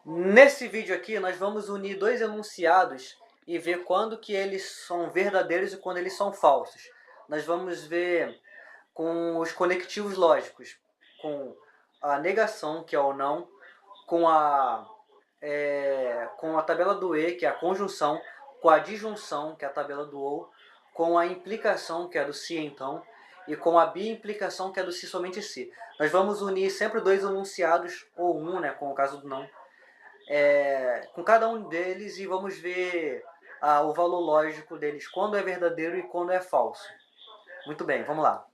Nesse vídeo aqui nós vamos unir dois enunciados e ver quando que eles são verdadeiros e quando eles são falsos. Nós vamos ver com os conectivos lógicos, com a negação, que é o não, com a tabela do e, que é a conjunção, com a disjunção, que é a tabela do ou, com a implicação, que é do se então, e com a biimplicação, que é do se somente se. Nós vamos unir sempre dois enunciados, ou um, né, com o caso do não, com cada um deles e vamos ver o valor lógico deles, quando é verdadeiro e quando é falso. Muito bem, vamos lá.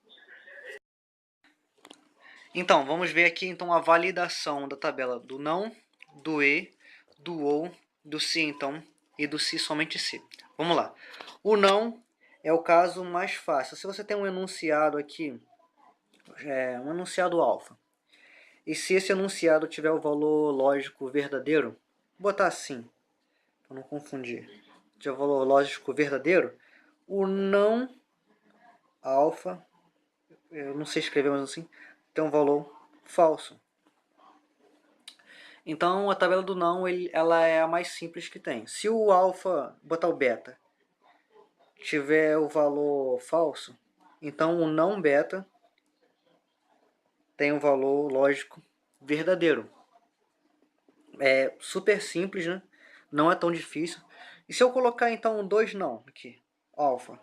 Então, vamos ver aqui então a validação da tabela do não, do e, do ou, do se então e do se somente se. Vamos lá. O não é o caso mais fácil. Se você tem um enunciado aqui, um enunciado alfa, e se esse enunciado tiver o valor lógico verdadeiro, vou botar assim, para não confundir, tiver o valor lógico verdadeiro, o não alfa, eu não sei escrever, mas assim, tem um valor falso. Então a tabela do não ela é a mais simples que tem. Se o alfa, botar o beta, tiver o valor falso, então o não beta tem um valor lógico verdadeiro. É super simples, né? Não é tão difícil. E se eu colocar então dois não aqui, alfa,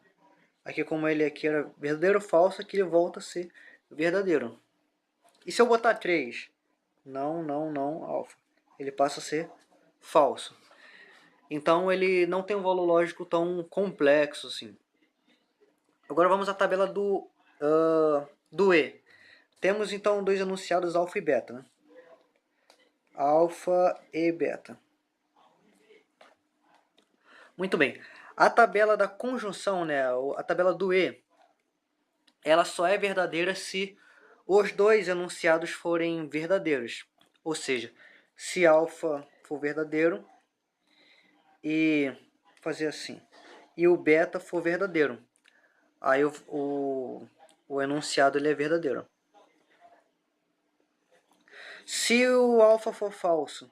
aqui como ele aqui era verdadeiro ou falso, aqui ele volta a ser verdadeiro. E se eu botar 3, não, alfa, ele passa a ser falso. Então ele não tem um valor lógico tão complexo assim. Agora vamos à tabela do E. Temos então dois enunciados alfa e beta, né? Alfa e beta. Muito bem. A tabela da conjunção, né, a tabela do E, ela só é verdadeira se os dois enunciados forem verdadeiros. Ou seja, se alfa for verdadeiro e fazer assim, e o beta for verdadeiro, aí o enunciado ele é verdadeiro. Se o alfa for falso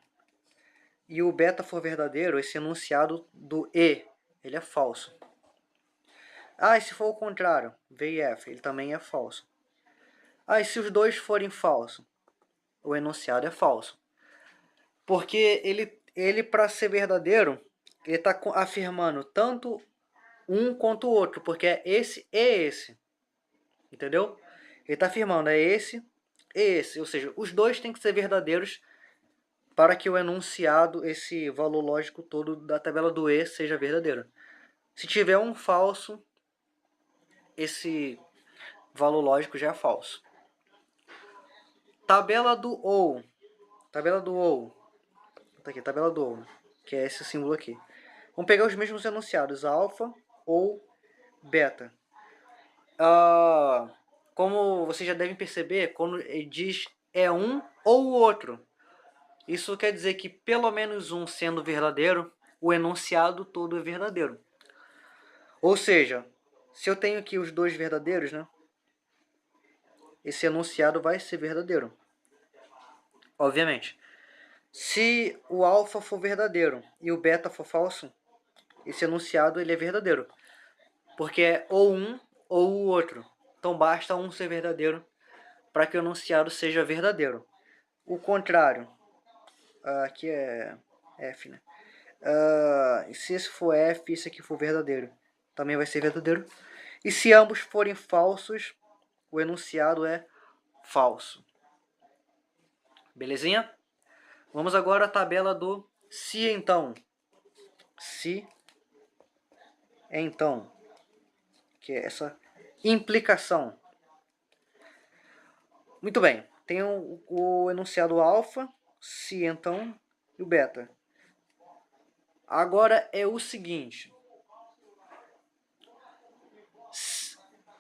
e o beta for verdadeiro, esse enunciado do E ele é falso. E se for o contrário, V e F, ele também é falso. E se os dois forem falsos, o enunciado é falso. Porque ele para ser verdadeiro, ele está afirmando tanto um quanto o outro, porque é esse e esse. Entendeu? Ele está afirmando é esse e esse. Ou seja, os dois têm que ser verdadeiros para que o enunciado, esse valor lógico todo da tabela do E, seja verdadeiro. Se tiver um falso, esse valor lógico já é falso. Tabela do OU. Tabela do OU. Tá aqui, tabela do OU, que é esse símbolo aqui. Vamos pegar os mesmos enunciados, alfa ou beta. Como vocês já devem perceber, quando ele diz é um ou o outro, isso quer dizer que pelo menos um sendo verdadeiro, o enunciado todo é verdadeiro. Ou seja, se eu tenho aqui os dois verdadeiros, né, esse enunciado vai ser verdadeiro. Obviamente. Se o alfa for verdadeiro e o beta for falso, esse enunciado ele é verdadeiro. Porque é ou um ou o outro. Então basta um ser verdadeiro para que o enunciado seja verdadeiro. O contrário, aqui é F, né? Se esse for F e esse aqui for verdadeiro, também vai ser verdadeiro. E se ambos forem falsos, o enunciado é falso. Belezinha? Vamos agora à tabela do se então. Se então, que é essa implicação. Muito bem, tem o enunciado alfa, se então e o beta. Agora é o seguinte,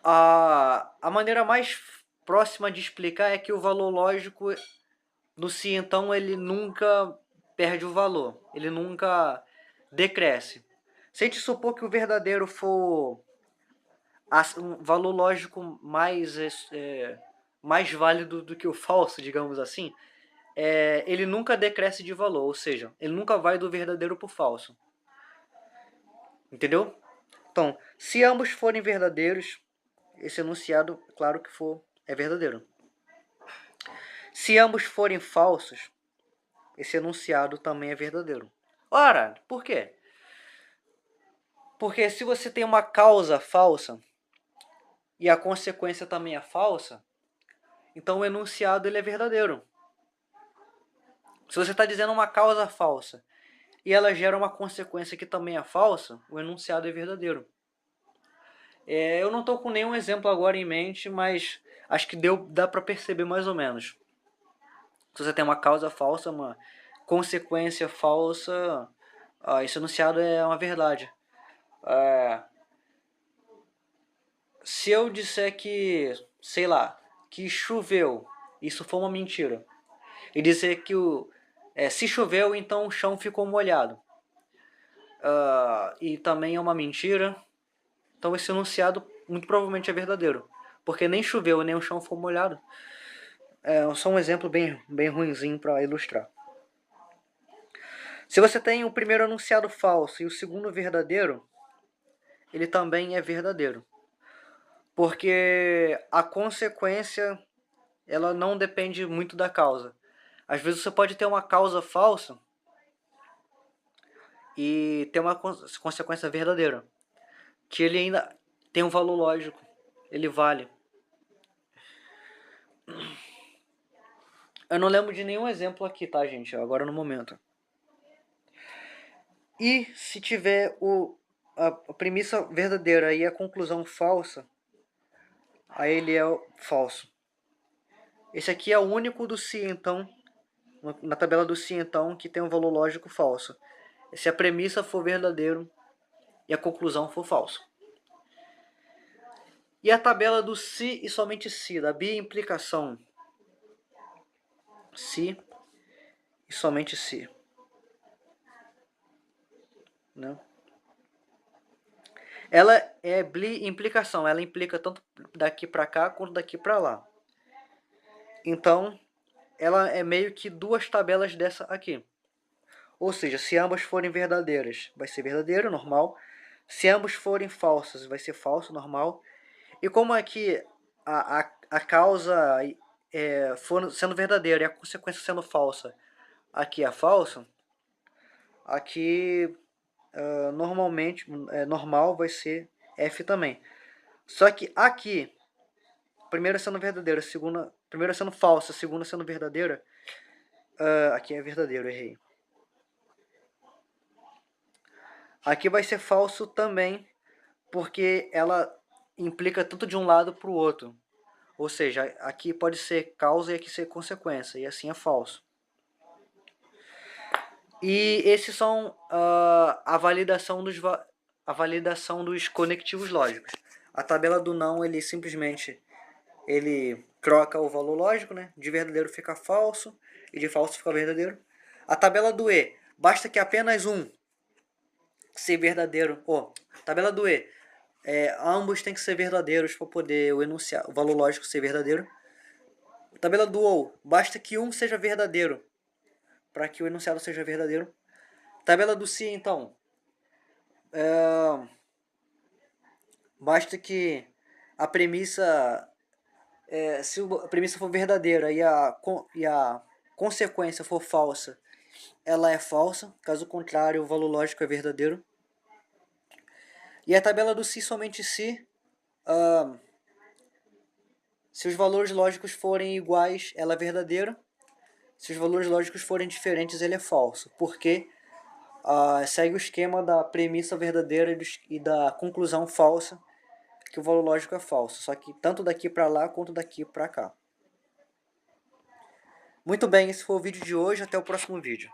a maneira mais próxima de explicar é que o valor lógico do se então ele nunca perde o valor, ele nunca decresce. Se a gente supor que o verdadeiro for um valor lógico mais válido do que o falso, digamos assim, ele nunca decresce de valor, ou seja, ele nunca vai do verdadeiro para o falso. Entendeu? Então, se ambos forem verdadeiros, esse enunciado, claro que é verdadeiro. Se ambos forem falsos, esse enunciado também é verdadeiro. Ora, por quê? Porque se você tem uma causa falsa e a consequência também é falsa, então o enunciado ele é verdadeiro. Se você está dizendo uma causa falsa e ela gera uma consequência que também é falsa, o enunciado é verdadeiro. Eu não estou com nenhum exemplo agora em mente, mas acho que dá para perceber mais ou menos. Se você tem uma causa falsa, uma consequência falsa, esse enunciado é uma verdade. Se eu disser que, sei lá, que choveu, isso foi uma mentira. E dizer que se choveu, então o chão ficou molhado. E também é uma mentira. Então esse enunciado muito provavelmente é verdadeiro. Porque nem choveu, nem o chão ficou molhado. Só um exemplo bem ruinzinho para ilustrar. Se você tem o primeiro enunciado falso e o segundo verdadeiro, ele também é verdadeiro. Porque a consequência ela não depende muito da causa. Às vezes você pode ter uma causa falsa e ter uma consequência verdadeira, que ele ainda tem um valor lógico, ele vale. Eu não lembro de nenhum exemplo aqui, tá, gente? Agora no momento. E se tiver a premissa verdadeira e a conclusão falsa, aí ele é falso. Esse aqui é o único do se, então, na tabela do se, então, que tem um valor lógico falso. Se a premissa for verdadeiro e a conclusão for falso. E a tabela do se e somente se, da bi-implicação. Se e somente se. Né? Ela é bi-implicação, ela implica tanto daqui para cá quanto daqui para lá. Então, ela é meio que duas tabelas dessa aqui. Ou seja, se ambas forem verdadeiras, vai ser verdadeiro, normal. Se ambos forem falsos, vai ser falso, normal. E como aqui a causa for sendo verdadeira e a consequência sendo falsa, aqui é falso, aqui normalmente, normal vai ser F também. Só que aqui, primeira sendo verdadeira, primeira sendo falsa, segunda sendo verdadeira, aqui é verdadeiro, errei. Aqui vai ser falso também, porque ela implica tanto de um lado para o outro. Ou seja, aqui pode ser causa e aqui ser consequência, e assim é falso. E esses são a validação dos conectivos lógicos. A tabela do não, ele simplesmente troca o valor lógico, né? De verdadeiro fica falso e de falso fica verdadeiro. A tabela do e, basta que apenas um ser verdadeiro. Tabela do e, ambos têm que ser verdadeiros para poder o valor lógico ser verdadeiro. Tabela do ou, basta que um seja verdadeiro para que o enunciado seja verdadeiro. Tabela do se, então, basta que a premissa, se a premissa for verdadeira e a consequência for falsa, ela é falsa. Caso contrário, o valor lógico é verdadeiro. E a tabela do se, somente se, se os valores lógicos forem iguais, ela é verdadeira. Se os valores lógicos forem diferentes, ele é falso. Porque segue o esquema da premissa verdadeira e da conclusão falsa, que o valor lógico é falso. Só que tanto daqui para lá quanto daqui para cá. Muito bem, esse foi o vídeo de hoje. Até o próximo vídeo.